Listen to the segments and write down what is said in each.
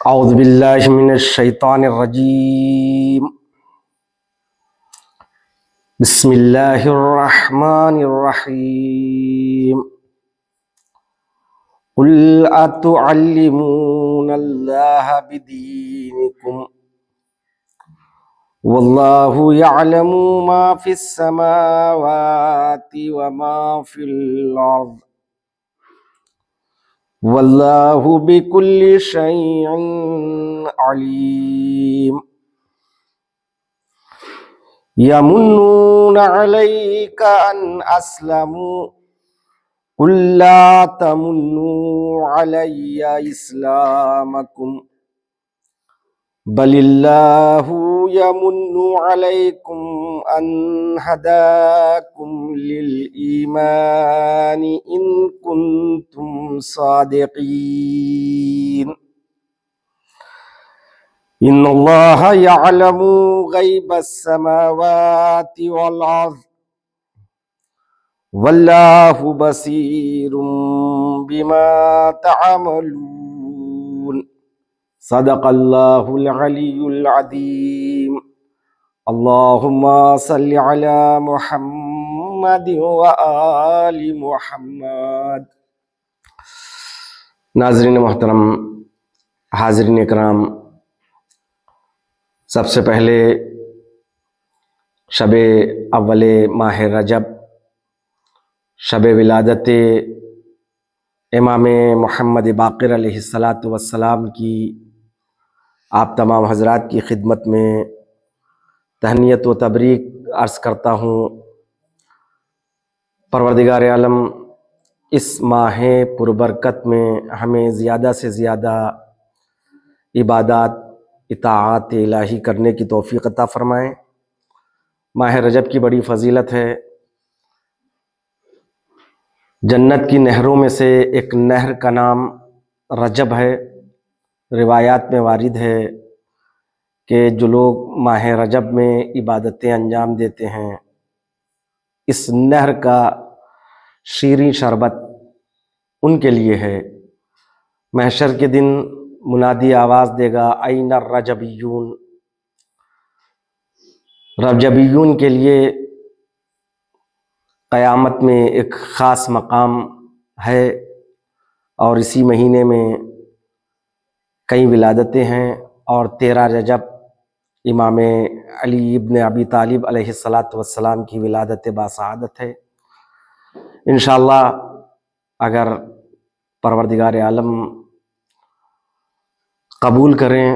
اعوذ باللہ من الشیطان الرجیم بسم اللہ الرحمن الرحیم قل اتعلمون اللہ بدینکم واللہ یعلم ما فی السماوات وما فی الارض واللہ بکل شیء علیم یمنون علیک ان اسلموا قل لا تمنوا علی اسلامکم بل اللہ یمن علیکم ان ہداکم للایمان ان کنتم صادقین ان اللہ یعلم غیب السماوات والارض واللہ بصیر بما تعملون صدق اللہ العلی العظیم اللہم صل علی محمد وآل محمد۔ ناظرین محترم، حاضرین اکرام، سب سے پہلے شب اول ماہ رجب، شب ولادت امام محمد باقر علیہ السلام کی آپ تمام حضرات کی خدمت میں تہنیت و تبریک عرض کرتا ہوں۔ پروردگار عالم اس ماہ پربرکت میں ہمیں زیادہ سے زیادہ عبادات اطاعات الہی کرنے کی توفیق عطا فرمائیں۔ ماہ رجب کی بڑی فضیلت ہے۔ جنت کی نہروں میں سے ایک نہر کا نام رجب ہے۔ روایات میں وارد ہے کہ جو لوگ ماہ رجب میں عبادتیں انجام دیتے ہیں، اس نہر کا شیریں شربت ان کے لیے ہے۔ محشر کے دن منادی آواز دے گا، این الرجبیون۔ رجبیون کے لیے قیامت میں ایک خاص مقام ہے، اور اسی مہینے میں کئی ولادتیں ہیں، اور 13 رجب امام علی ابن ابی طالب علیہ السلام کی ولادت باسعادت ہے۔ انشاءاللہ اگر پروردگار عالم قبول کریں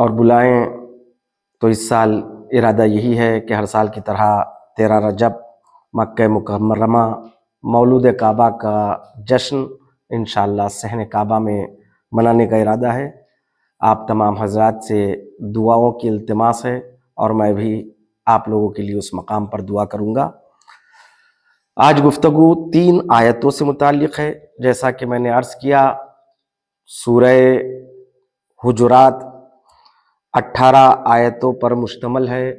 اور بلائیں تو اس سال ارادہ یہی ہے کہ ہر سال کی طرح 13 رجب مکہ مکرمہ مولود کعبہ کا جشن انشاءاللہ صحن کعبہ میں منانے کا ارادہ ہے۔ آپ تمام حضرات سے دعاؤں کی التماس ہے، اور میں بھی آپ لوگوں کے لیے اس مقام پر دعا کروں گا۔ آج گفتگو 3 آیتوں سے متعلق ہے۔ جیسا کہ میں نے عرض کیا، سورہ حجرات 18 آیتوں پر مشتمل ہے۔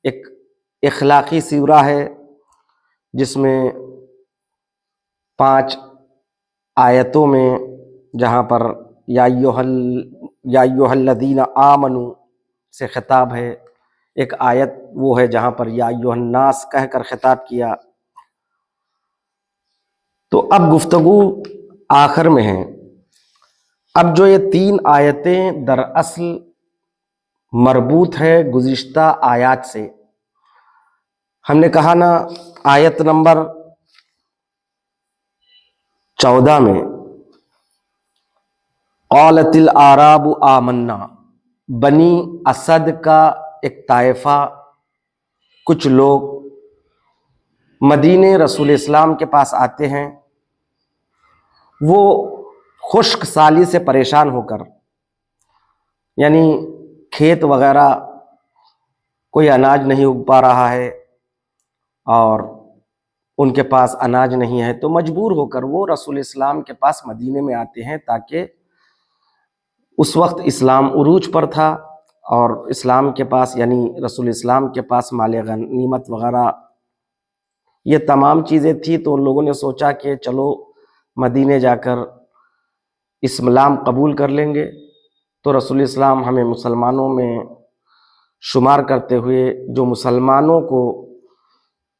ایک اخلاقی سورہ ہے جس میں 5 آیتوں میں جہاں پر یا ایھا الذین آمنوا سے خطاب ہے، ایک آیت وہ ہے جہاں پر یا ایھا الناس کہہ کر خطاب کیا۔ تو اب گفتگو آخر میں ہے۔ اب جو یہ 3 آیتیں دراصل مربوط ہے گزشتہ آیات سے۔ ہم نے کہا نا، آیت نمبر 14 میں قالت الاعراب آمنا، بنی اسد کا ایک طائفہ، کچھ لوگ مدینے رسول اسلام کے پاس آتے ہیں۔ وہ خشک سالی سے پریشان ہو کر، یعنی کھیت وغیرہ کوئی اناج نہیں اگ پا رہا ہے اور ان کے پاس اناج نہیں ہے، تو مجبور ہو کر وہ رسول اسلام کے پاس مدینے میں آتے ہیں، تاکہ اس وقت اسلام عروج پر تھا، اور اسلام کے پاس یعنی رسول اسلام کے پاس مال غنیمت وغیرہ یہ تمام چیزیں تھی۔ تو ان لوگوں نے سوچا کہ چلو مدینے جا کر اسلام قبول کر لیں گے۔ تو رسول اسلام ہمیں مسلمانوں میں شمار کرتے ہوئے جو مسلمانوں کو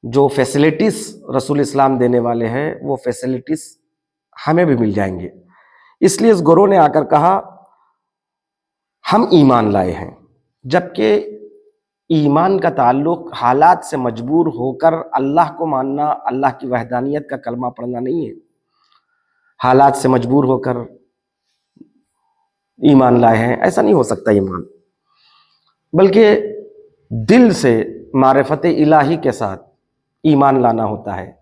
جو فیسلٹیز رسول اسلام دینے والے ہیں وہ فیسلٹیز ہمیں بھی مل جائیں گے. اس لیے اس گروہ نے آ کر کہا ہم ایمان لائے ہیں، جبکہ ایمان کا تعلق حالات سے مجبور ہو کر اللہ کو ماننا، اللہ کی وحدانیت کا کلمہ پڑھنا نہیں ہے. حالات سے مجبور ہو کر ایمان لائے ہیں ایسا نہیں ہو سکتا ایمان، بلکہ دل سے معرفت الہی کے ساتھ ایمان لانا ہوتا ہے.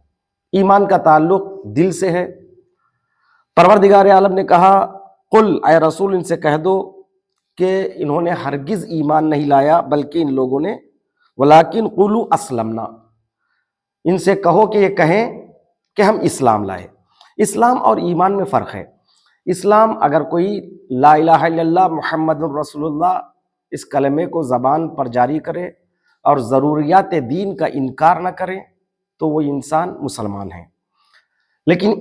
ایمان کا تعلق دل سے ہے. پروردگار عالم نے کہا قل، اے رسول ان سے کہہ دو کہ انہوں نے ہرگز ایمان نہیں لایا بلکہ ان لوگوں نے ولیکن قولوا اسلمنا، ان سے کہو کہ یہ کہیں کہ ہم اسلام لائے. اسلام اور ایمان میں فرق ہے. اسلام اگر کوئی لا الہ الا اللہ محمد رسول اللہ اس کلمے کو زبان پر جاری کرے اور ضروریات دین کا انکار نہ کرے تو وہ انسان مسلمان ہے. لیکن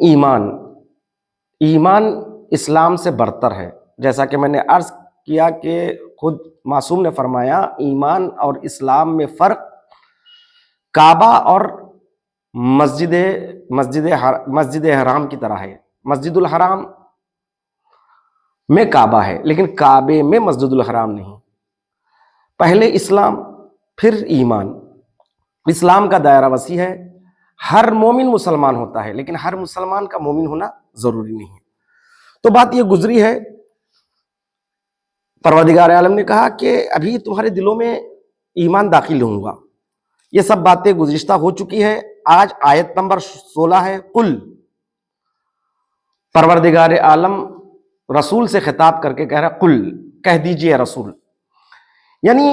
ایمان اسلام سے برتر ہے. جیسا کہ میں نے عرض کیا کہ خود معصوم نے فرمایا ایمان اور اسلام میں فرق کعبہ اور مسجد حرام کی طرح ہے. مسجد الحرام میں کعبہ ہے لیکن کعبے میں مسجد الحرام نہیں. پہلے اسلام پھر ایمان. اسلام کا دائرہ وسیع ہے، ہر مومن مسلمان ہوتا ہے لیکن ہر مسلمان کا مومن ہونا ضروری نہیں ہے. تو بات یہ گزری ہے، پروردگار عالم نے کہا کہ ابھی تمہارے دلوں میں ایمان داخل ہوں گا. یہ سب باتیں گزشتہ ہو چکی ہے. آج آیت نمبر 16 ہے قل. پروردگار عالم رسول سے خطاب کر کے کہہ رہا قل، کہہ دیجئے رسول. یعنی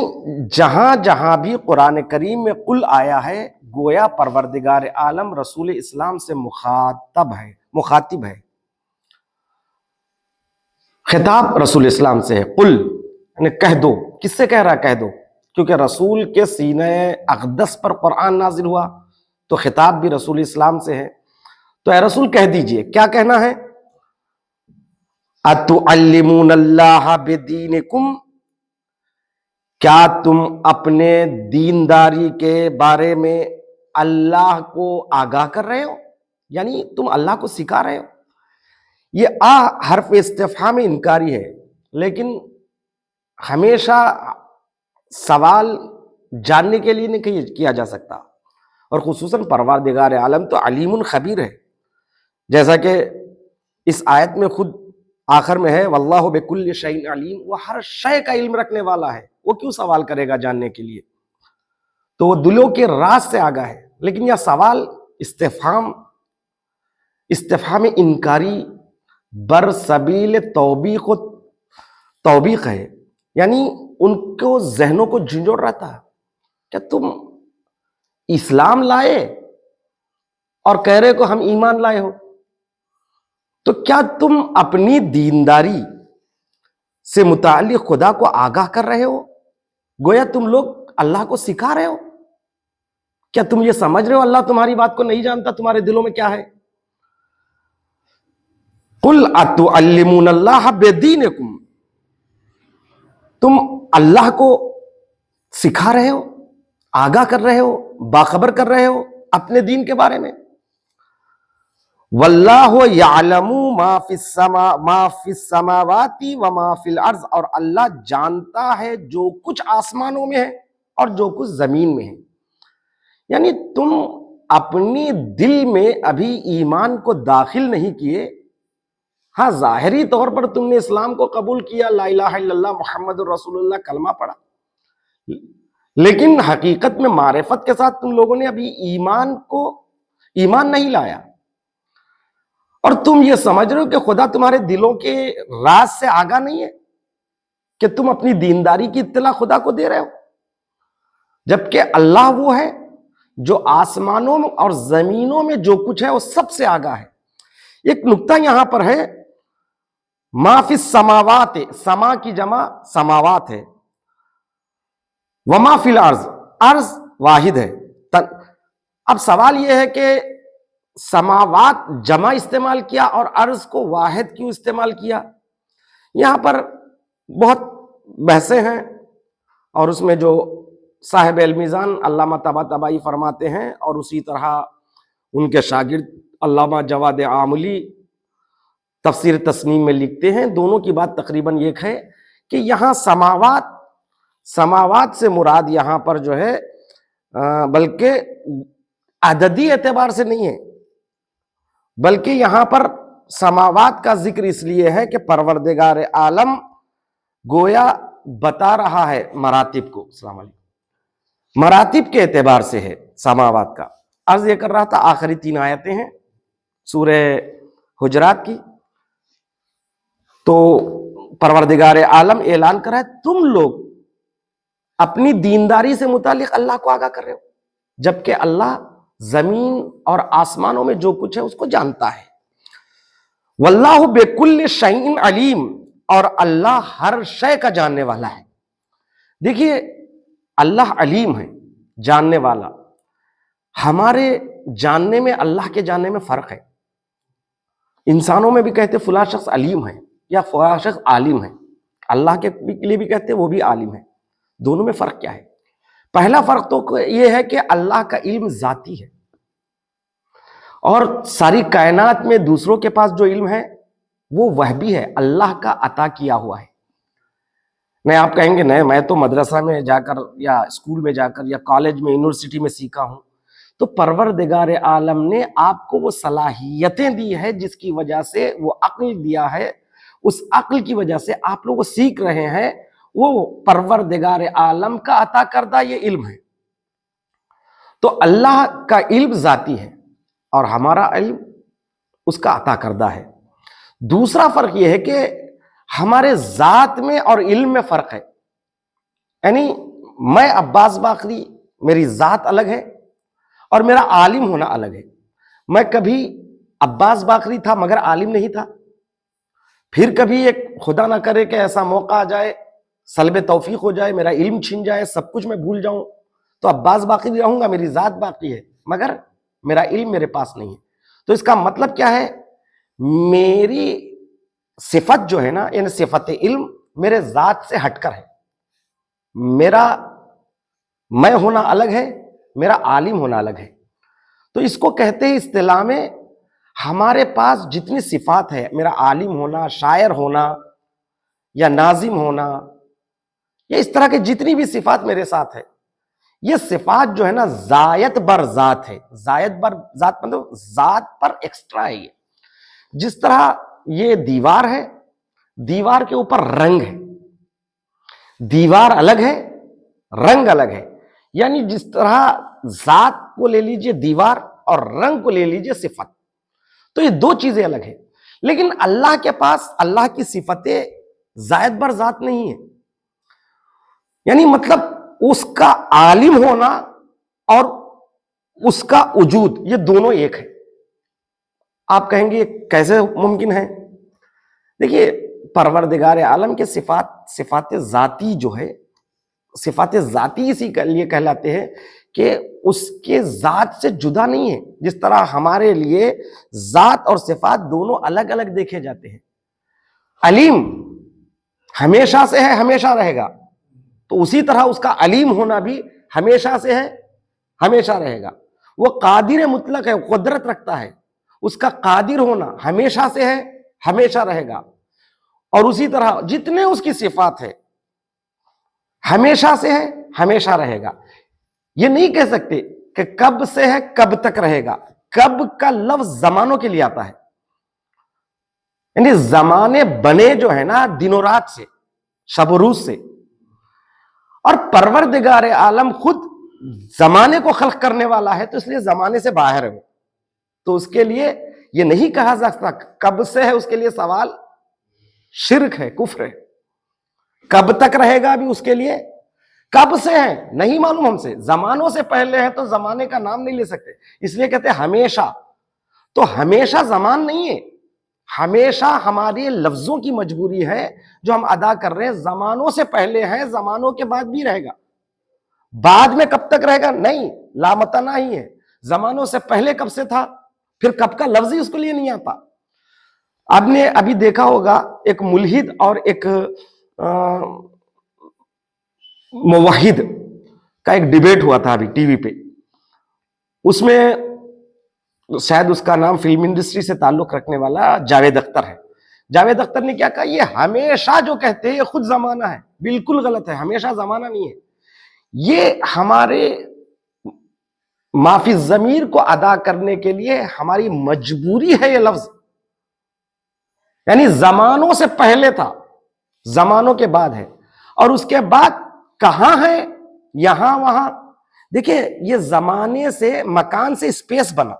جہاں جہاں بھی قرآن کریم میں قل آیا ہے گویا پروردگار عالم رسول اسلام سے مخاطب ہے. خطاب رسول اسلام سے ہے. قل یعنی کہہ دو. کس سے کہہ رہا ہے؟ کہہ دو. کیونکہ رسول کے سینہ اقدس پر قرآن نازل ہوا تو خطاب بھی رسول اسلام سے ہے. تو اے رسول کہہ دیجئے. کیا کہنا ہے؟ اتعلمون اللہ بدینکم، کیا تم اپنے دینداری کے بارے میں اللہ کو آگاہ کر رہے ہو؟ یعنی تم اللہ کو سکھا رہے ہو. یہ حرف استفہام انکاری ہے، لیکن ہمیشہ سوال جاننے کے لیے نہیں کیا جا سکتا، اور خصوصاً پروردگار عالم تو علیم خبیر ہے. جیسا کہ اس آیت میں خود آخر میں ہے واللہ بکل شیء علیم، وہ ہر شے کا علم رکھنے والا ہے. وہ کیوں سوال کرے گا جاننے کے لیے؟ تو وہ دلوں کے راز سے آگاہ ہے. لیکن یہ سوال استفہام انکاری بر سبیل توبیخ ہے. یعنی ان کو ذہنوں کو جھنجھوڑ رہا تھا. کیا تم اسلام لائے اور کہہ رہے کو ہم ایمان لائے ہو؟ تو کیا تم اپنی دینداری سے متعلق خدا کو آگاہ کر رہے ہو؟ گویا تم لوگ اللہ کو سکھا رہے ہو. کیا تم یہ سمجھ رہے ہو اللہ تمہاری بات کو نہیں جانتا؟ تمہارے دلوں میں کیا ہے؟ قل اتعلمون اللہ بدینکم، تم اللہ کو سکھا رہے ہو، آگاہ کر رہے ہو، باخبر کر رہے ہو اپنے دین کے بارے میں. واللہ یعلم ما فی السماوات وما فی الارض، اور اللہ جانتا ہے جو کچھ آسمانوں میں ہے اور جو کچھ زمین میں ہے. یعنی تم اپنی دل میں ابھی ایمان کو داخل نہیں کیے. ہاں ظاہری طور پر تم نے اسلام کو قبول کیا، لا الہ الا اللہ محمد رسول اللہ کلمہ پڑھا، لیکن حقیقت میں معرفت کے ساتھ تم لوگوں نے ابھی ایمان نہیں لایا. اور تم یہ سمجھ رہے ہو کہ خدا تمہارے دلوں کے راز سے آگاہ نہیں ہے کہ تم اپنی دینداری کی اطلاع خدا کو دے رہے ہو، جبکہ اللہ وہ ہے جو آسمانوں میں اور زمینوں میں جو کچھ ہے وہ سب سے آگاہ ہے. ایک نکتہ یہاں پر ہے، ما فی السماوات، سما کی جمع سماوات ہے، وما فی الارض، ارض واحد ہے. اب سوال یہ ہے کہ سماوات جمع استعمال کیا اور ارض کو واحد کیوں استعمال کیا؟ یہاں پر بہت بحثیں ہیں، اور اس میں جو صاحب المیزان علامہ طباطبائی فرماتے ہیں، اور اسی طرح ان کے شاگرد علامہ جواد عاملی تفسیر تسنیم میں لکھتے ہیں، دونوں کی بات تقریباً یہ ہے کہ یہاں سماوات سے مراد یہاں پر جو ہے بلکہ عددی اعتبار سے نہیں ہے، بلکہ یہاں پر سماوات کا ذکر اس لیے ہے کہ پروردگار عالم گویا بتا رہا ہے مراتب کو، السلام علیکم، مراتب کے اعتبار سے ہے سماوات کا۔ عرض یہ کر رہا تھا، آخری 3 آیتیں ہیں سورہ حجرات کی، تو پروردگار عالم اعلان کر رہا ہے تم لوگ اپنی دینداری سے متعلق اللہ کو آگاہ کر رہے ہو، جبکہ اللہ زمین اور آسمانوں میں جو کچھ ہے اس کو جانتا ہے۔ واللہ بکل شیء علیم، اور اللہ ہر شے کا جاننے والا ہے۔ دیکھیے اللہ علیم ہے، جاننے والا۔ ہمارے جاننے میں اللہ کے جاننے میں فرق ہے۔ انسانوں میں بھی کہتے فلاں شخص علیم ہے یا فلاں شخص عالم ہے، اللہ کے لیے بھی کہتے وہ بھی عالم ہے۔ دونوں میں فرق کیا ہے؟ پہلا فرق تو یہ ہے کہ اللہ کا علم ذاتی ہے، اور ساری کائنات میں دوسروں کے پاس جو علم ہے وہ وہبی ہے، اللہ کا عطا کیا ہوا ہے۔ نہیں آپ کہیں گے نہیں میں تو مدرسہ میں جا کر یا اسکول میں جا کر یا کالج میں یونیورسٹی میں سیکھا ہوں، تو پروردگار عالم نے آپ کو وہ صلاحیتیں دی ہے جس کی وجہ سے وہ عقل دیا ہے، اس عقل کی وجہ سے آپ لوگ وہ سیکھ رہے ہیں، وہ پروردگار عالم کا عطا کردہ یہ علم ہے۔ تو اللہ کا علم ذاتی ہے اور ہمارا علم اس کا عطا کردہ ہے۔ دوسرا فرق یہ ہے کہ ہمارے ذات میں اور علم میں فرق ہے، یعنی میں عباس باقری، میری ذات الگ ہے اور میرا عالم ہونا الگ ہے۔ میں کبھی عباس باقری تھا مگر عالم نہیں تھا، پھر کبھی ایک خدا نہ کرے کہ ایسا موقع آ جائے، سلب توفیق ہو جائے، میرا علم چھن جائے، سب کچھ میں بھول جاؤں، تو عباس باقری رہوں گا، میری ذات باقی ہے مگر میرا علم میرے پاس نہیں ہے۔ تو اس کا مطلب کیا ہے؟ میری صفت جو ہے نا، یعنی صفت علم میرے ذات سے ہٹ کر ہے، میرا میں ہونا الگ ہے، میرا عالم ہونا الگ ہے۔ تو اس کو کہتے ہیں اصطلاح میں ہمارے پاس جتنی صفات ہے، میرا عالم ہونا، شاعر ہونا یا ناظم ہونا، یا اس طرح کے جتنی بھی صفات میرے ساتھ ہے، یہ صفات جو ہے نا ذات بر ذات ہے۔ ذات بر ذات مطلب ذات پر ایکسٹرا ہے۔ یہ جس طرح یہ دیوار ہے، دیوار کے اوپر رنگ ہے، دیوار الگ ہے رنگ الگ ہے، یعنی جس طرح ذات کو لے لیجئے دیوار اور رنگ کو لے لیجئے صفت، تو یہ 2 چیزیں الگ ہیں۔ لیکن اللہ کے پاس اللہ کی صفتیں ذات بر ذات نہیں ہیں، یعنی مطلب اس کا عالم ہونا اور اس کا وجود، یہ دونوں ایک ہے۔ آپ کہیں گے یہ کیسے ممکن ہے؟ دیکھیے پروردگار عالم کے صفات ذاتی جو ہے، صفات ذاتی اسی کے لیے کہلاتے ہیں کہ اس کے ذات سے جدا نہیں ہے۔ جس طرح ہمارے لیے ذات اور صفات دونوں الگ الگ دیکھے جاتے ہیں۔ علیم ہمیشہ سے ہے، ہمیشہ رہے گا، تو اسی طرح اس کا علیم ہونا بھی ہمیشہ سے ہے، ہمیشہ رہے گا۔ وہ قادر مطلق ہے، قدرت رکھتا ہے، اس کا قادر ہونا ہمیشہ سے ہے، ہمیشہ رہے گا۔ اور اسی طرح جتنے اس کی صفات ہے ہمیشہ سے ہے، ہمیشہ رہے گا۔ یہ نہیں کہہ سکتے کہ کب سے ہے کب تک رہے گا۔ کب کا لفظ زمانوں کے لیے آتا ہے، یعنی زمانے بنے جو ہے نا دن و رات سے، شب و روز سے، اور پروردگار عالم خود زمانے کو خلق کرنے والا ہے، تو اس لیے زمانے سے باہر ہے۔ تو اس کے لیے یہ نہیں کہا جا سکتا کب سے ہے، اس کے لیے سوال شرک ہے، کفر ہے۔ کب تک رہے گا بھی اس کے لیے کب سے ہے نہیں معلوم ہم سے، زمانوں سے پہلے ہے تو زمانے کا نام نہیں لے سکتے، اس لیے کہتے ہیں ہمیشہ۔ تو ہمیشہ زمان نہیں ہے، ہمیشہ ہماری لفظوں کی مجبوری ہے جو ہم ادا کر رہے ہیں۔ زمانوں سے پہلے ہے، زمانوں کے بعد بھی رہے گا، بعد میں کب تک رہے گا نہیں، لامتنا ہی ہے۔ زمانوں سے پہلے کب سے تھا، پھر کب کا لفظ ہی اس کے لیے نہیں آتا۔ آپ نے ابھی دیکھا ہوگا ایک ملحد اور ایک موحد کا ایک ڈیبیٹ ہوا تھا ابھی ٹی وی پہ، اس میں شاید اس کا نام فلم انڈسٹری سے تعلق رکھنے والا جاوید اختر ہے. جاوید اختر نے کیا کہا، یہ ہمیشہ جو کہتے ہیں یہ خود زمانہ ہے. بالکل غلط ہے، ہمیشہ زمانہ نہیں ہے. یہ ہمارے معافی ضمیر کو ادا کرنے کے لیے ہماری مجبوری ہے یہ لفظ. یعنی زمانوں سے پہلے تھا، زمانوں کے بعد ہے، اور اس کے بعد کہاں ہے، یہاں وہاں. دیکھیں یہ زمانے سے، مکان سے اسپیس بنا.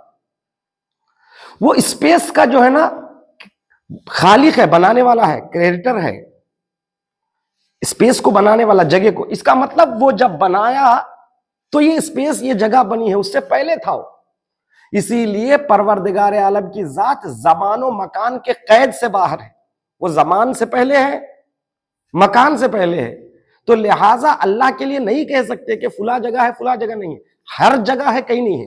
وہ اسپیس کا جو ہے نا خالق ہے، بنانے والا ہے، کریٹر ہے اسپیس کو بنانے والا، جگہ کو. اس کا مطلب وہ جب بنایا تو یہ اسپیس، یہ جگہ بنی ہے، اس سے پہلے تھا وہ. اسی لیے پروردگار عالم کی ذات زمان و مکان کے قید سے باہر ہے. وہ زمان سے پہلے ہے، مکان سے پہلے ہے. تو لہٰذا اللہ کے لیے نہیں کہہ سکتے کہ فلاں جگہ ہے فلاں جگہ نہیں ہے. ہر جگہ ہے، کہیں نہیں ہے.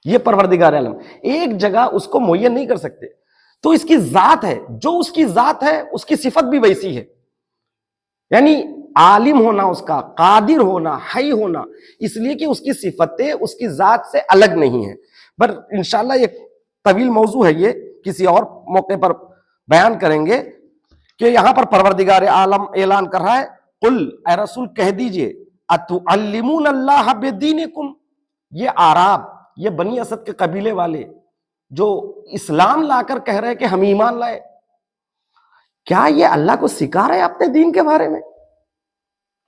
یہ پروردگار عالم ایک جگہ اس کو معین نہیں کر سکتے. تو اس کی ذات ہے، جو اس کی ذات ہے اس کی صفت بھی ویسی ہے. یعنی عالم ہونا اس کا، قادر ہونا، حی ہونا، اس لیے کہ اس کی صفتیں اس کی ذات سے الگ نہیں ہیں. پر انشاءاللہ ایک طویل موضوع ہے، یہ کسی اور موقع پر بیان کریں گے. کہ یہاں پر پروردگار عالم اعلان کر رہا ہے، قل اے رسول کہہ دیجئے، اتعلمون اللہ بدینکم. یہ اعراب، یہ بنی اسد کے قبیلے والے جو اسلام لا کر کہہ رہے کہ ہم ایمان لائے، کیا یہ اللہ کو سکھا رہے اپنے دین کے بارے میں؟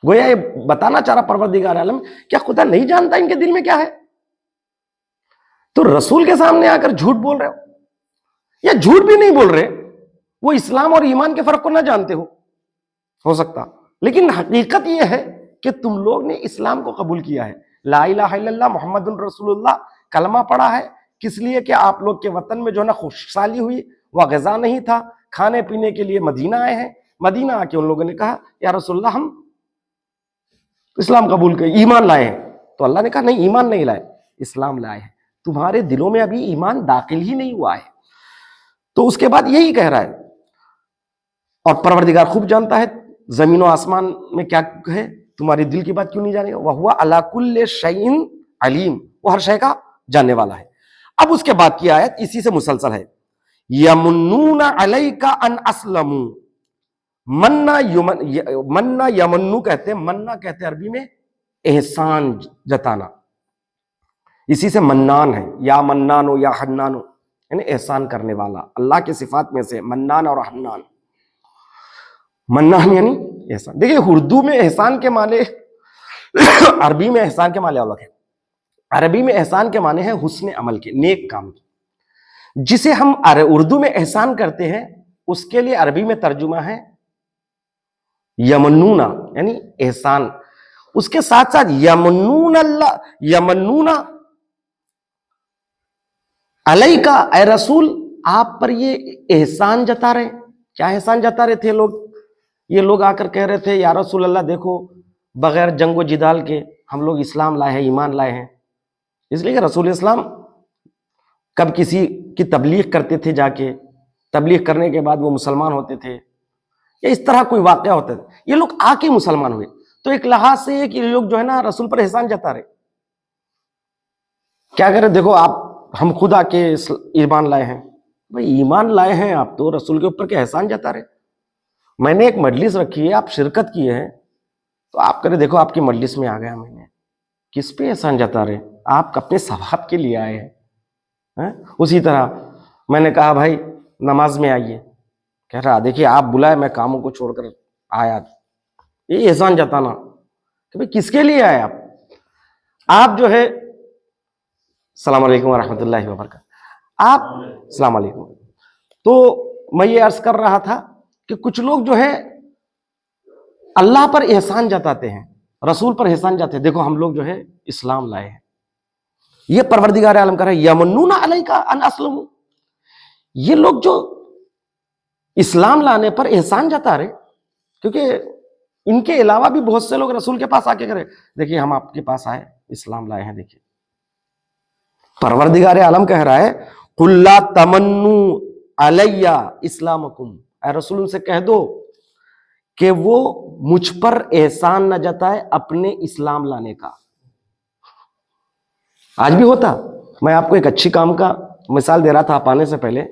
گویا یہ بتانا چاہ رہا پروردگار عالم، کیا خدا نہیں جانتا ان کے دل میں کیا ہے؟ تو رسول کے سامنے آ کر جھوٹ بول رہے ہو، یا جھوٹ بھی نہیں بول رہے، وہ اسلام اور ایمان کے فرق کو نہ جانتے ہو سکتا. لیکن حقیقت یہ ہے کہ تم لوگ نے اسلام کو قبول کیا ہے، لا الہ الا اللہ محمد الرسول اللہ کلمہ پڑھا ہے. کس لیے کہ آپ لوگ کے وطن میں جو ہے نا خوشحالی ہوئی، وہ غذا نہیں تھا، کھانے پینے کے لیے مدینہ آئے ہیں. مدینہ آ کے ان لوگوں نے کہا یا رسول اللہ ہم اسلام قبول کر ایمان لائے ہیں. تو اللہ نے کہا نہیں، ایمان نہیں لائے، اسلام لائے ہیں. تمہارے دلوں میں ابھی ایمان داخل ہی نہیں ہوا ہے. تو اس کے بعد یہی کہہ رہا ہے، اور پروردگار خوب جانتا ہے زمین و آسمان میں کیا ہے، تمہاری دل کی بات کیوں نہیں جانے گا. وَهُوَ عَلَى كُلِّ شَيْءٍ علیم، وہ ہر شے کا جاننے والا ہے. اب اس کے بعد کی آیت اسی سے مسلسل ہے، یمنون علیک ان اسلموا. مننا یمنو کہتے ہیں، مننا کہتے ہیں عربی میں احسان جتانا، اسی سے منان ہے، یا منانو یا حنانو، یعنی احسان کرنے والا. اللہ کے صفات میں سے منان اور حنان. منان یعنی احسان. دیکھیں اردو میں احسان کے معنی عربی میں احسان کے معنی الگ ہے. عربی میں احسان کے معنی ہے حسن عمل کے، نیک کام کے. جسے ہم اردو میں احسان کرتے ہیں اس کے لیے عربی میں ترجمہ ہے یمنون، یعنی احسان. اس کے ساتھ ساتھ یمنون اللہ، یمنون علیہ کا، اے رسول آپ پر یہ احسان جتا رہے. کیا احسان جتا رہے تھے لوگ؟ یہ لوگ آ کر کہہ رہے تھے یا رسول اللہ دیکھو بغیر جنگ و جدال کے ہم لوگ اسلام لائے ہیں، ایمان لائے ہیں. اس لیے کہ رسول اسلام کب کسی کی تبلیغ کرتے تھے، جا کے تبلیغ کرنے کے بعد وہ مسلمان ہوتے تھے، یا اس طرح کوئی واقعہ ہوتا ہے. یہ لوگ آ کے مسلمان ہوئے. تو ایک لحاظ سے یہ کہ یہ لوگ جو ہے نا رسول پر احسان جتا رہے. کیا کرے، دیکھو آپ ہم خود آ کے ایمان لائے ہیں. بھائی ایمان لائے ہیں آپ تو رسول کے اوپر کے احسان جتا رہے. میں نے ایک مجلس رکھی ہے، آپ شرکت کیے ہیں، تو آپ کرے دیکھو آپ کی مجلس میں آ گیا میں نے، کس پہ احسان جتا رہے؟ آپ اپنے ثواب کے لیے آئے ہیں. اسی طرح میں نے کہا بھائی نماز میں آئیے، کہہ رہا دیکھیے آپ بلائے میں کاموں کو چھوڑ کر آیا. یہ احسان جتانا کہ بھائی کس کے لیے آئے آپ؟ آپ جو ہے السلام علیکم ورحمۃ اللہ وبرکاتہ. آپ السلام علیکم. تو میں یہ عرض کر رہا تھا کہ کچھ لوگ جو ہے اللہ پر احسان جتاتے ہیں، رسول پر احسان جاتے ہیں. دیکھو ہم لوگ جو ہے اسلام لائے ہیں. یہ پروردگار عالم کر رہا ہے یمنون علیک ان اسلموا. یہ لوگ جو اسلام لانے پر احسان جتا رہے، کیونکہ ان کے علاوہ بھی بہت سے لوگ رسول کے پاس آ کے کرے دیکھیے ہم آپ کے پاس آئے، اسلام لائے ہیں. دیکھیے پروردگار عالم کہہ رہا ہے قل لا تمنوا علی اسلامکم، اے رسول ان سے کہہ دو کہ وہ مجھ پر احسان نہ جتائے اپنے اسلام لانے کا. آج بھی ہوتا. میں آپ کو ایک اچھی کام کا مثال دے رہا تھا آپ آنے سے پہلے.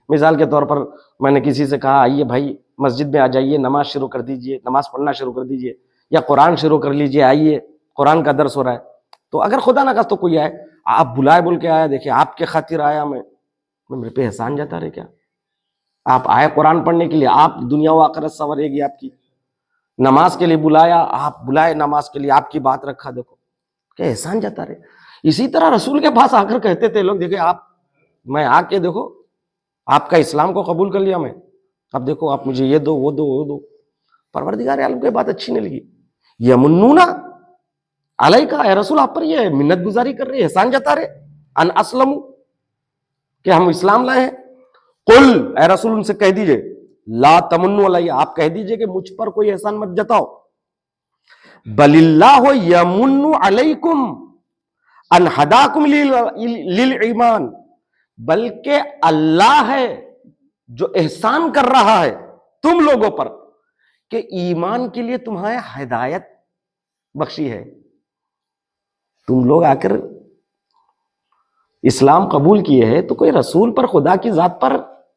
مثال کے طور پر میں نے کسی سے کہا آئیے بھائی مسجد میں آ جائیے, نماز شروع کر دیجئے, نماز پڑھنا شروع کر دیجئے, یا قرآن شروع کر لیجئے, آئیے قرآن کا درس ہو رہا ہے. تو اگر خدا نہ خواستہ کوئی آئے, آپ بلائے بول کے آیا, دیکھیں آپ کے خاطر آیا میں میرے پہ احسان جاتا رہے کیا؟ آپ آئے قرآن پڑھنے کے لیے, آپ دنیا و آخرت سنورے گی آپ کی. نماز کے لیے بلایا, آپ بلائے نماز کے لیے, آپ کی بات رکھا, دیکھو کہ احسان جاتا رہے. اسی طرح رسول کے پاس آ کر کہتے تھے لوگ, دیکھیں آپ, میں آ کے دیکھو آپ کا اسلام کو قبول کر لیا میں, اب دیکھو آپ مجھے یہ دو وہ دو وہ دو. پروردگار عالم کو یہ بات اچھی نہیں لگی. یمنون علیک, اے رسول آپ پر یہ منت گزاری کر رہے, احسان جتا رہے, ان اسلم, کہ ہم اسلام لائے ہیں. قل, اے رسول ان سے کہہ دیجئے, لا تمنوا علیہ, آپ کہہ دیجئے کہ مجھ پر کوئی احسان مت جتاؤ. بل اللہ یمن علیکم ان ہداکم للایمان, بلکہ اللہ ہے جو احسان کر رہا ہے تم لوگوں پر کہ ایمان کے لیے تمہیں ہدایت بخشی ہے. تم لوگ آ کر اسلام قبول کیے ہیں تو کوئی رسول پر, خدا کی ذات پر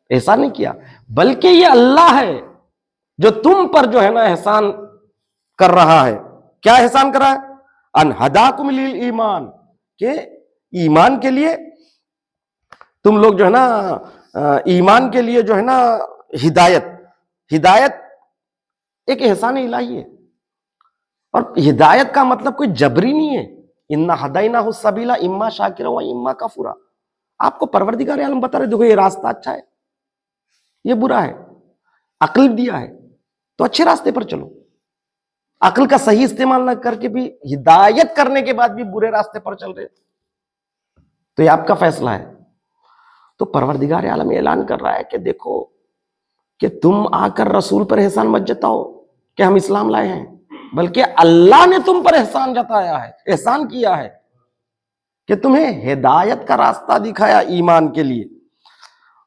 احسان نہیں کیا, بلکہ یہ اللہ ہے جو تم پر جو ہے نا احسان کر رہا ہے. کیا احسان کر رہا ہے؟ ان ہداکم للایمان, کہ ایمان کے لیے تم لوگ جو ہے نا, ایمان کے لیے جو ہے نا ہدایت. ہدایت ایک احسان الہی ہے, اور ہدایت کا مطلب کوئی جبری نہیں ہے. انا ہدیناہ السبیل اما شاکرا و اما کفورا. آپ کو پروردگار عالم بتا رہے, دیکھو یہ راستہ اچھا ہے, یہ برا ہے, عقل دیا ہے تو اچھے راستے پر چلو. عقل کا صحیح استعمال نہ کر کے بھی ہدایت کرنے کے بعد بھی برے راستے پر چل رہے, تو یہ آپ کا فیصلہ ہے. تو پروردگار عالم اعلان کر رہا ہے کہ دیکھو کہ تم آ کر رسول پر احسان مت جتاؤ کہ ہم اسلام لائے ہیں, بلکہ اللہ نے تم پر احسان جتایا ہے, احسان کیا ہے کہ تمہیں ہدایت کا راستہ دکھایا ایمان کے لیے.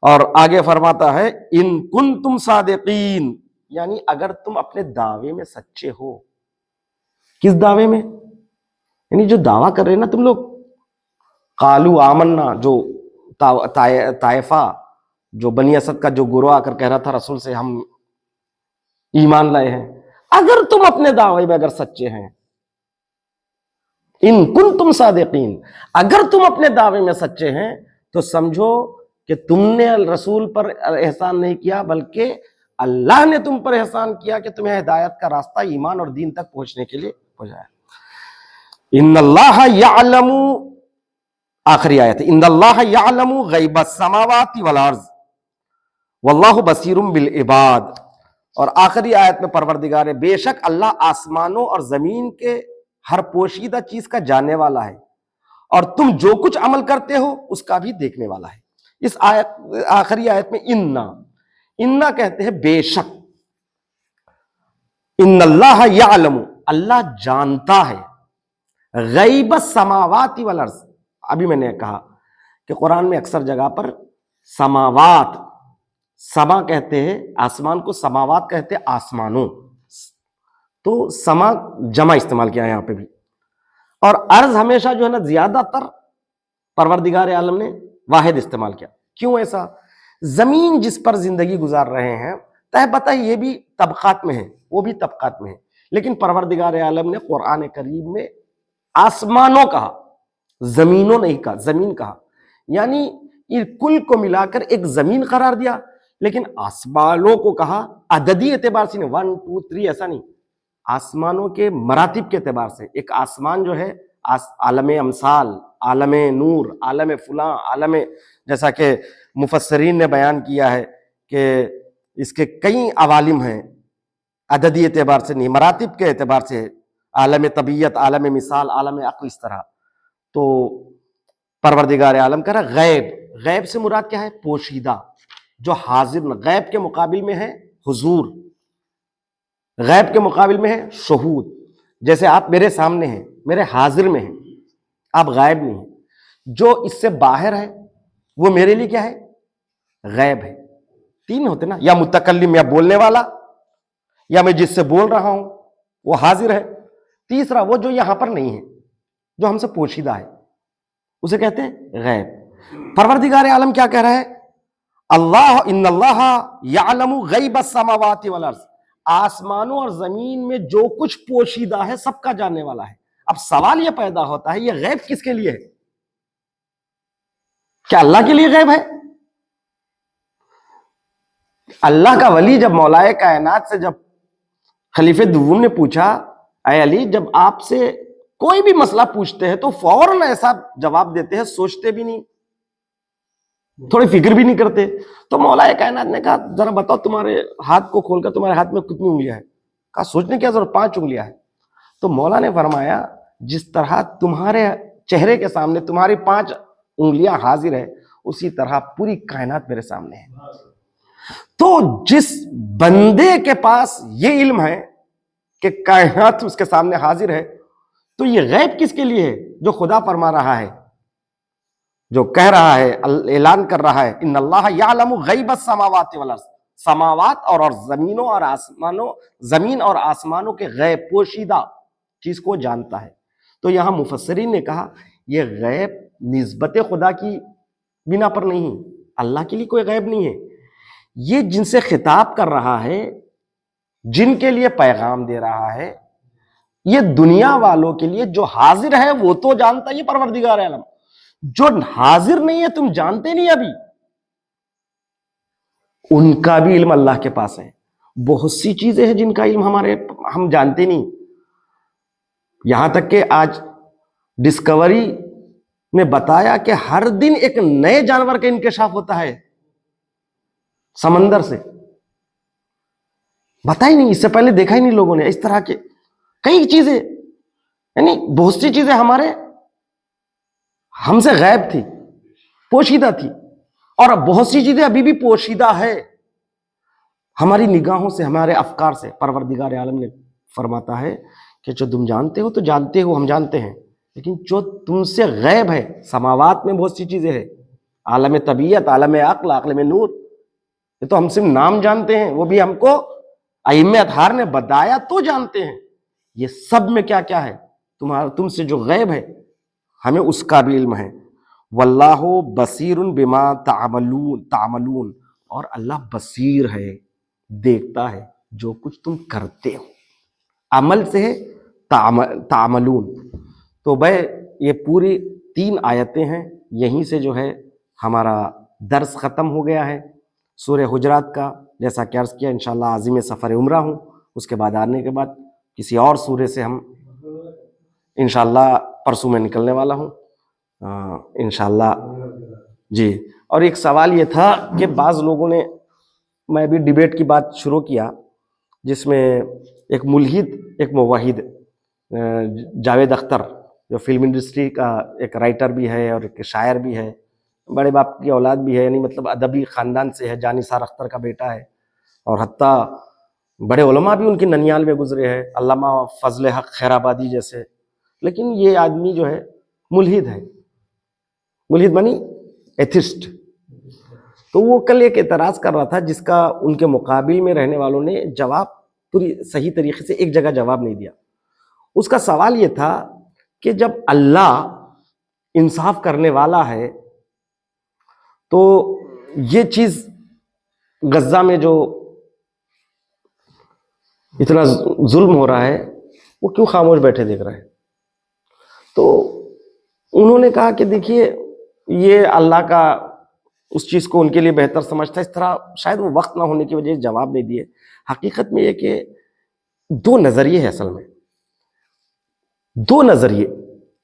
اور آگے فرماتا ہے ان کنتم صادقین, یعنی اگر تم اپنے دعوے میں سچے ہو. کس دعوے میں؟ یعنی جو دعویٰ کر رہے ہیں نا تم لوگ, قالوا آمنا, جو طائفہ, جو بنی اسد کا جو گروہ آ کر کہہ رہا تھا رسول سے ہم ایمان لائے ہیں, اگر تم اپنے دعوے میں اگر سچے ہیں, ان کنتم صادقین, اگر تم اپنے دعوے میں سچے ہیں تو سمجھو کہ تم نے رسول پر احسان نہیں کیا, بلکہ اللہ نے تم پر احسان کیا کہ تمہیں ہدایت کا راستہ ایمان اور دین تک پہنچنے کے لیے پہنچایا. ان اللہ یعلم, آخری آیت ہے, ان اللہ یعلم غیب السماوات والارض واللہ بصیر بالعباد. اور آخری آیت میں پروردگار ہے, بے شک اللہ آسمانوں اور زمین کے ہر پوشیدہ چیز کا جاننے والا ہے, اور تم جو کچھ عمل کرتے ہو اس کا بھی دیکھنے والا ہے. اس آیت, آخری آیت میں انا کہتے ہیں بے شک, ان اللہ یعلم, اللہ جانتا ہے, غیب السماوات والارض. ابھی میں نے کہا کہ قرآن میں اکثر جگہ پر سماوات, سما کہتے ہیں آسمان کو, سماوات کہتے ہیں آسمانوں, تو سما جمع استعمال کیا ہے یہاں پہ بھی. اور ارض ہمیشہ جو ہے نا زیادہ تر پروردگار عالم نے واحد استعمال کیا. کیوں ایسا؟ زمین جس پر زندگی گزار رہے ہیں تہ بتہ یہ بھی طبقات میں ہے, وہ بھی طبقات میں ہے, لیکن پروردگار عالم نے قرآن کریم میں آسمانوں کہا, زمینوں نہیں کہا, زمین کہا. یعنی کل کو ملا کر ایک زمین قرار دیا, لیکن آسمانوں کو کہا عددی اعتبار سے نہیں, 1 2 3 ایسا نہیں, آسمانوں کے مراتب کے اعتبار سے. ایک آسمان جو ہے عالم امثال, عالم نور, عالم فلاں, عالم, جیسا کہ مفسرین نے بیان کیا ہے کہ اس کے کئی عوالم ہیں, عددی اعتبار سے نہیں, مراتب کے اعتبار سے, عالم طبیعت, عالم مثال, عالم عقل, اس طرح. تو پروردگار عالم کہہ رہا غیب, غیب سے مراد کیا ہے؟ پوشیدہ, جو حاضر نہ, غیب کے مقابل میں ہے حضور, غیب کے مقابل میں ہے شہود. جیسے آپ میرے سامنے ہیں, میرے حاضر میں ہیں, آپ غائب نہیں ہیں. جو اس سے باہر ہے وہ میرے لیے کیا ہے؟ غیب ہے. تین ہوتے نا, یا متکلم یا بولنے والا, یا میں جس سے بول رہا ہوں وہ حاضر ہے. تیسرا وہ جو یہاں پر نہیں ہے، جو ہم سے پوشیدہ ہے، اسے کہتے ہیں غیب. پروردگار عالم کیا کہہ رہا ہے؟ اللہ ان اللہ یعلم غیب السماوات والارض، آسمانوں اور زمین میں جو کچھ پوشیدہ ہے سب کا جاننے والا ہے. اب سوال یہ پیدا ہوتا ہے یہ غیب کس کے لیے ہے؟ کیا اللہ کے لیے غیب ہے؟ اللہ کا ولی جب مولائے کائنات سے جب خلیفہ دوم نے پوچھا اے علی جب آپ سے کوئی بھی مسئلہ پوچھتے ہیں تو فوراً ایسا جواب دیتے ہیں، سوچتے بھی نہیں، تھوڑی فکر بھی نہیں کرتے. تو مولائے کائنات نے کہا ذرا بتاؤ تمہارے ہاتھ کو کھول کر تمہارے ہاتھ میں کتنی انگلیاں ہیں؟ کہا سوچنے کی ضرورت، 5 انگلیاں ہیں. تو مولا نے فرمایا جس طرح تمہارے چہرے کے سامنے تمہاری 5 انگلیاں حاضر ہے، اسی طرح پوری کائنات میرے سامنے ہے. تو جس بندے کے پاس یہ علم ہے کہ کائنات اس کے سامنے حاضر ہے، تو یہ غیب کس کے لیے ہے؟ جو خدا فرما رہا ہے، جو کہہ رہا ہے، اعلان کر رہا ہے ان اللہ یعلم غیب السماوات والارض، سماوات اور زمینوں اور آسمانوں، زمین اور آسمانوں کے غیب پوشیدہ چیز کو جانتا ہے. تو یہاں مفسرین نے کہا یہ غیب نسبت خدا کی بنا پر نہیں، اللہ کے لیے کوئی غیب نہیں ہے. یہ جن سے خطاب کر رہا ہے، جن کے لیے پیغام دے رہا ہے، یہ دنیا والوں کے لیے جو حاضر ہے وہ تو جانتا ہے یہ پروردگار عالم، جو حاضر نہیں ہے تم جانتے نہیں ابھی، ان کا بھی علم اللہ کے پاس ہے. بہت سی چیزیں ہیں جن کا علم ہم جانتے نہیں. یہاں تک کہ آج ڈسکوری نے بتایا کہ ہر دن ایک نئے جانور کا انکشاف ہوتا ہے سمندر سے. بتا ہی نہیں، اس سے پہلے دیکھا ہی نہیں لوگوں نے. اس طرح کے کئی چیزیں، یعنی بہت سی چیزیں ہم سے غائب تھی، پوشیدہ تھی، اور بہت سی چیزیں ابھی بھی پوشیدہ ہے ہماری نگاہوں سے، ہمارے افکار سے. پروردگار عالم نے فرماتا ہے کہ جو تم جانتے ہو تو جانتے ہو، ہم جانتے ہیں، لیکن جو تم سے غیب ہے، سماوات میں بہت سی چیزیں ہیں، عالم طبیعت، عالم عقل، عالم نور، یہ تو ہم صرف نام جانتے ہیں، وہ بھی ہم کو ائمہ اطہار نے بتایا تو جانتے ہیں. یہ سب میں کیا کیا ہے؟ تم سے جو غیب ہے ہمیں اس کا بھی علم ہے. واللہ بصیر بما تعملون، اور اللہ بصیر ہے، دیکھتا ہے جو کچھ تم کرتے ہو. عمل سے ہے تعملون. تو بھائی یہ پوری 3 آیتیں ہیں، یہیں سے جو ہے ہمارا درس ختم ہو گیا ہے سورہ حجرات کا. جیسا کہ عرض کیا انشاءاللہ عازم سفر عمرہ ہوں، اس کے بعد آنے کے بعد کسی اور سورے سے ہم انشاءاللہ پرسوں میں نکلنے والا ہوں انشاءاللہ. جی، اور ایک سوال یہ تھا کہ بعض لوگوں نے، میں بھی ڈیبیٹ کی بات شروع کیا جس میں ایک ملحد، ایک موحد، جاوید اختر جو فلم انڈسٹری کا ایک رائٹر بھی ہے اور ایک شاعر بھی ہے، بڑے باپ کی اولاد بھی ہے، یعنی مطلب ادبی خاندان سے ہے، جان نثار اختر کا بیٹا ہے، اور حتیٰ بڑے علماء بھی ان کی ننیال میں گزرے ہیں، علامہ فضل حق خیرآبادی جیسے. لیکن یہ آدمی جو ہے ملحد ہے، ملحد مانی ایتھسٹ. تو وہ کل ایک اعتراض کر رہا تھا جس کا ان کے مقابل میں رہنے والوں نے جواب پوری صحیح طریقے سے ایک جگہ جواب نہیں دیا. اس کا سوال یہ تھا کہ جب اللہ انصاف کرنے والا ہے تو یہ چیز غزہ میں جو اتنا ظلم ہو رہا ہے وہ کیوں خاموش بیٹھے دیکھ رہے ہیں؟ تو انہوں نے کہا کہ دیکھیے یہ اللہ کا اس چیز کو ان کے لیے بہتر سمجھتا ہے، اس طرح شاید وہ وقت نہ ہونے کی وجہ سے جواب نہیں دیے. حقیقت میں یہ کہ 2 نظریے ہیں اصل میں، 2 نظریے.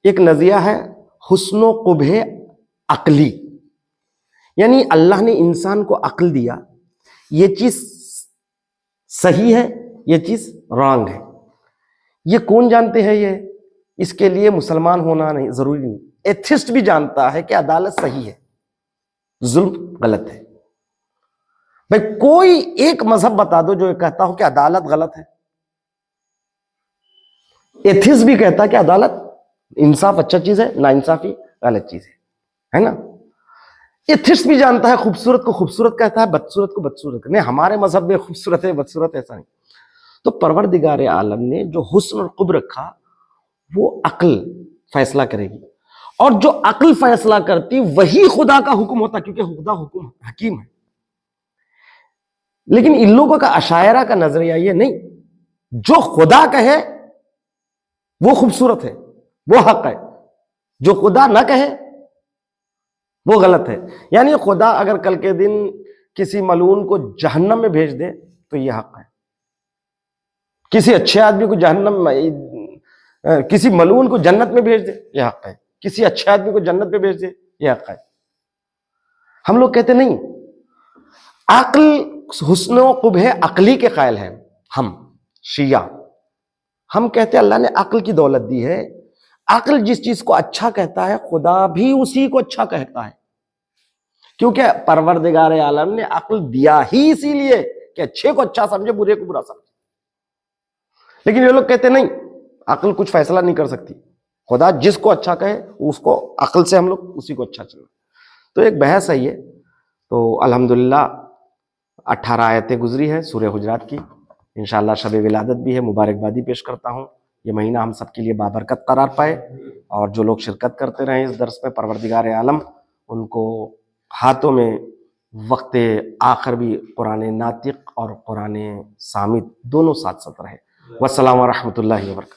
ایک نظریہ ہے حسن و قبح عقلی، یعنی اللہ نے انسان کو عقل دیا، یہ چیز صحیح ہے، یہ چیز رانگ ہے. یہ کون جانتے ہیں؟ یہ اس کے لیے مسلمان ہونا نہیں ضروری نہیں، ایتھسٹ بھی جانتا ہے کہ عدالت صحیح ہے، ظلم غلط ہے. بھائی کوئی ایک مذہب بتا دو جو کہتا ہو کہ عدالت غلط ہے. ایتھسٹ بھی کہتا ہے کہ عدالت، انصاف اچھا چیز ہے، ناانصافی غلط چیز ہے نا. ایتھسٹ بھی جانتا ہے خوبصورت کو خوبصورت کہتا ہے، بدصورت کو بدصورت. نہیں، ہمارے مذہب میں خوبصورت ہے بدصورت ایسا نہیں. تو پروردگار عالم نے جو حسن اور قبح رکھا وہ عقل فیصلہ کرے گی، اور جو عقل فیصلہ کرتی وہی خدا کا حکم ہوتا، کیونکہ خدا حکم حکیم ہے۔ لیکن ان لوگوں کا عشائرہ کا نظریہ یہ نہیں، جو خدا کہے وہ خوبصورت ہے، وہ حق ہے، جو خدا نہ کہے وہ غلط ہے۔ یعنی خدا اگر کل کے دن کسی ملعون کو جہنم میں بھیج دے تو یہ حق ہے، کسی اچھے آدمی کو جہنم میں، کسی ملعون کو جنت میں بھیج دے یہ حق ہے، کسی اچھے آدمی کو جنت میں بھیج دے یہ حق ہے۔ ہم لوگ کہتے نہیں، عقل حسن و قبح عقلی کے قائل ہیں ہم شیعہ۔ ہم کہتے ہیں اللہ نے عقل کی دولت دی ہے، عقل جس چیز کو اچھا کہتا ہے خدا بھی اسی کو اچھا کہتا ہے، کیونکہ پروردگار عالم نے عقل دیا ہی اسی لیے کہ اچھے کو اچھا سمجھے، برے کو برا سمجھے۔ لیکن یہ لوگ کہتے نہیں، عقل کچھ فیصلہ نہیں کر سکتی، خدا جس کو اچھا کہے اس کو عقل سے ہم لوگ اسی کو اچھا چلنا۔ تو ایک بحث ہے یہ۔ تو الحمدللہ 18 آیتیں گزری ہے سورہ حجرات کی، انشاءاللہ شب ولادت بھی ہے، مبارکبادی پیش کرتا ہوں، یہ مہینہ ہم سب کے لیے بابرکت قرار پائے، اور جو لوگ شرکت کرتے رہے اس درس میں پروردگار عالم ان کو ہاتھوں میں وقت آخر بھی قرآن ناطق اور قرآن صامت دونوں ساتھ ساتھ رہے۔ والسلام ورحمۃ اللہ وبرکاتہ۔